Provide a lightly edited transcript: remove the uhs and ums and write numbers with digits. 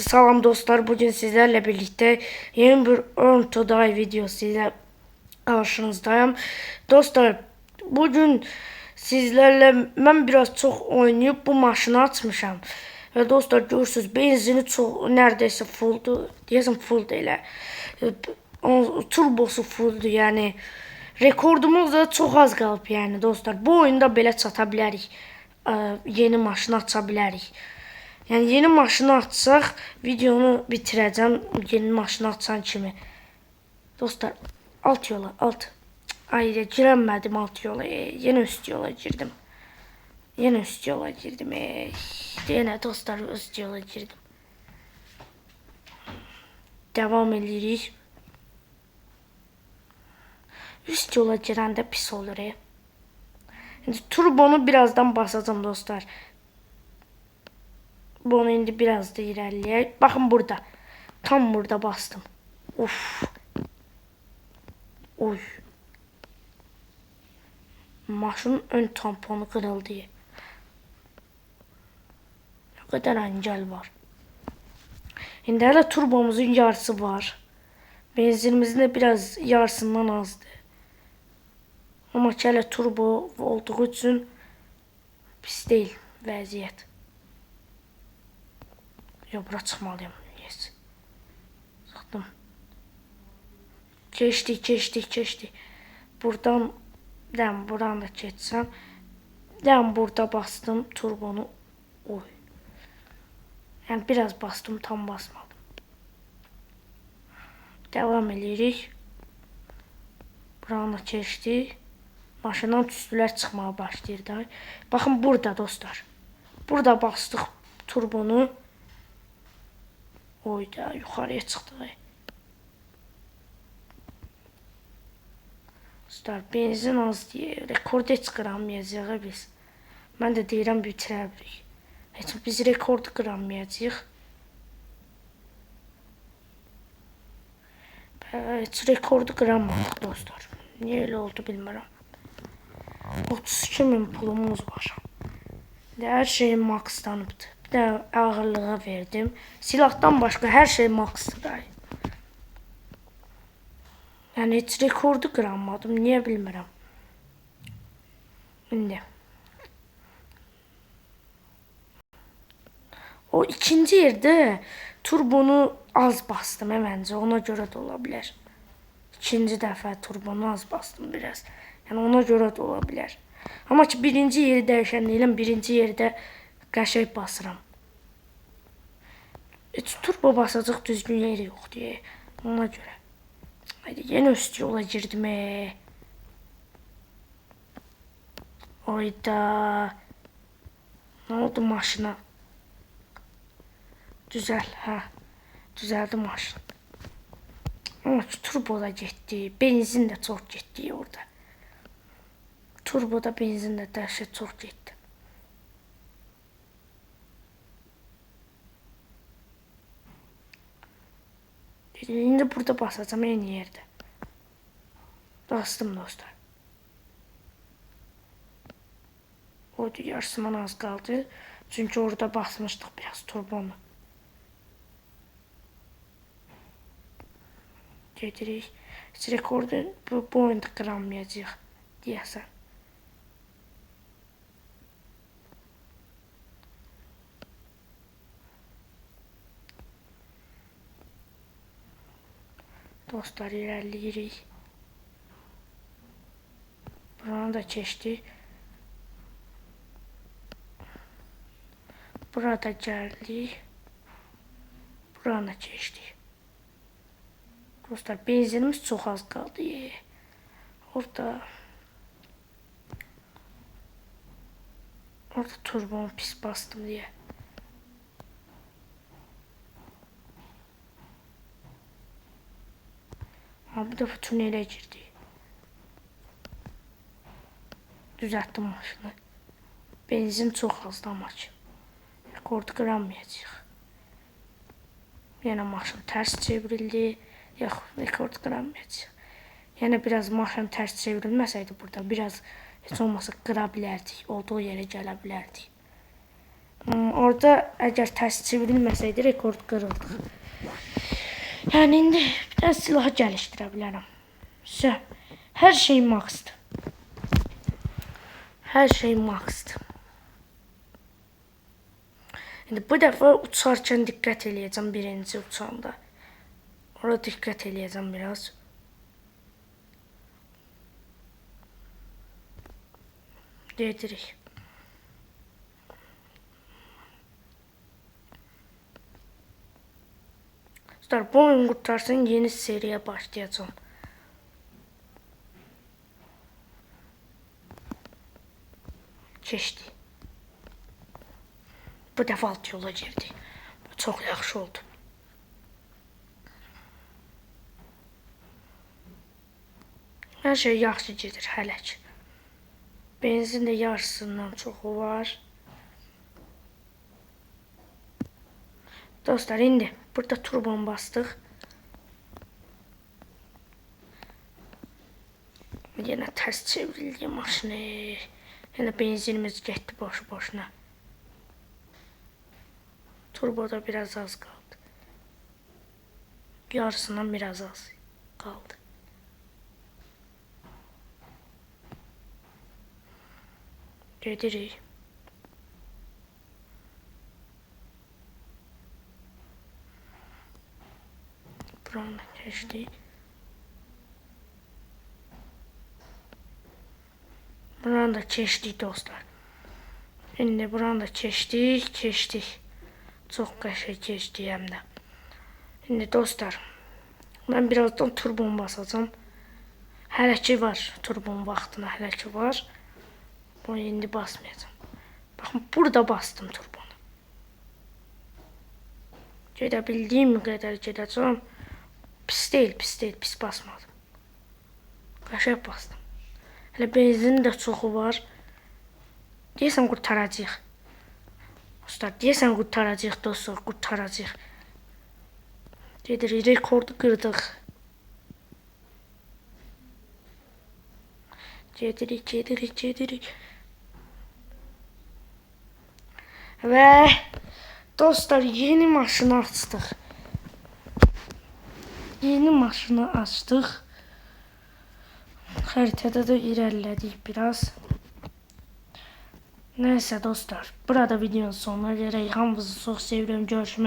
Herkese salam dostlar. Bugün sizlerle birlikte yeni bir Ortoday videosu ile karşınızdayım. Dostlar bugün sizlerle ben biraz çok oynayıp bu maşını açmışam. Ve dostlar görürsünüz benzini çok neredeyse fulldu. Diyesem full değil. Turbosu fulldu yani. Rekordumuz da çok az qalıb yani dostlar. Bu oyunda belə çata bilərik. Yeni maşını aça bilərik. Yani yeni maşını açsaq videonu bitireceğim yeni maşını açan kimi. Dostlar alt yola alt. Ay giremedim alt yola. Yine üst yola girdim. Yine üst yola girdim. Yine dostlar üst yola girdim. Devam edirik. Üst yola girəndə pis olur. Şimdi turbonu birazdan basacağım dostlar. Bunu indi biraz da ilerleyək. Bakın burada. Tam burada bastım. Of. Oy. Maşının ön tamponu kırıldı. Ne kadar engel var. Şimdi hala turbomuzun yarısı var. Benzinimizin de biraz yarısından azdı. Ama hele turbo olduğu için pis değil vəziyyət. Ya bura çıxmalıyım. Yes. Çıxdım. Keçdik. Buradan buradan da keçsəm. Burada bastım turbonu. Oy. Yani biraz bastım, tam basmadım. Devam edirik. Buranı da keçdik. Maşından tüstülər çıxmağa başlayır da. Bakın burada dostlar. Burada bastık turbonu. Oyda yukarıya çıktık. Dostlar benzin az diye rekord heç qıramayacağıq biz. Mən də deyirəm bitirə bilərik. Heç biz rekord qıramayacağıq. Heç rekordu qıramadıq dostlar. Niye öyle oldu bilmirəm. 32.000 pulumuz var. Her şey maxdanıbdı. Bir de ağırlığa verdim. Silahdan başka her şey maxdır. Yani hiç rekordu kıramadım. Niye bilmirəm. Şimdi. O ikinci yerde turbonu az bastım hemencə. Ona göre de olabilir. İkinci defa turbonu az bastım biraz. Yani ona göre de olabilir. Ama ki birinci yeri dəyişən deyiləm. Birinci yerde qəşəng basıram. Turbo basacaq düzgün yeri yok diye. Ona göre. Haydi yine üst yola girdim. Oyda. Ne oldu maşına? Düzel. Ha. Düzeldi maşın. Ama turbo da getdi. Benzin de çok getdi orada. Turboda benzin de dəhşət çox getdi. Şimdi burada basacağım en yerde. Bastım dostlar. Oydu yarısından az kaldı. Çünkü orada basmıştık biraz turbonu. Gedirik. Hiç rekordu bu oyunda kıramayacaq deyəsən. Dostlar ilerleyirik. Buranı da keçdik. Burada geldik. Buranı keçdik. Dostlar benzinimiz çok az kaldı. Orada turbonu pis bastım diye. Ama bu defa tünele girdi. Düzelttim maşını. Benzin çok azdı ama ki. Rekordu kıramayacaq. Yine maşın ters çevrildi. Yok, rekord kıramayacaq. Yine biraz maşın ters çevrilməsəydi burada biraz heç olmasa qıra bilərdik. Olduğu yere gələ bilərdik. Orada əgər tərs çevrilməsəydi rekord qırıldı. Yəni indi bir də silah gəlişdirə bilərəm. Hər şey maxdır. Hər şey maxdır. İndi bu dəfə uçarkən diqqət eləyəcəm birinci uçanda. Orada diqqət eləyəcəm biraz. Gedirik. Bu oyun qurtarsın, yeni seriyə başlayacağım. Keçdi. Bu dəfə alt yola girdi. Bu çox yaxşı oldu. Hər şey yaxşı gedir hələ ki. Benzin də yarısından çoxu var. Dostlar, indi burada turbon bastıq. Yenə tərs çevrildi maşını. Yenə benzinimiz getdi boşu-boşuna. Turboda biraz az qaldı. Yarısından biraz az qaldı. Gedirik. Buranı keçdik. Buranı da keçdik dostlar. İndi buranı da keçdik. Çox qəşəng keçdik həm də. İndi dostlar, mən birazdan turbon basacağım. Hələ ki var, turbon vaxtına hələ ki var. Bunu indi basmayacağım. Baxın, burada bastım turbonu. Gedə bildiyim qədər gedəcəm. Pis deyil, pis basmadım. Qəşəng bastım. Hələ benzinin də çoxu var. Deyəsən qurtaracaq. Dostlar, deyəsən qurtaracaq dostlar, qurtaracaq. Gedirik, rekordu qırdıq. Gedirik. Və dostlar, yeni maşını açdıq. Xəritədə də irəlilədik biraz. Nəysə dostlar, burada videonun sonuna gələk. Hamınızı çox sevirəm. Görüşmək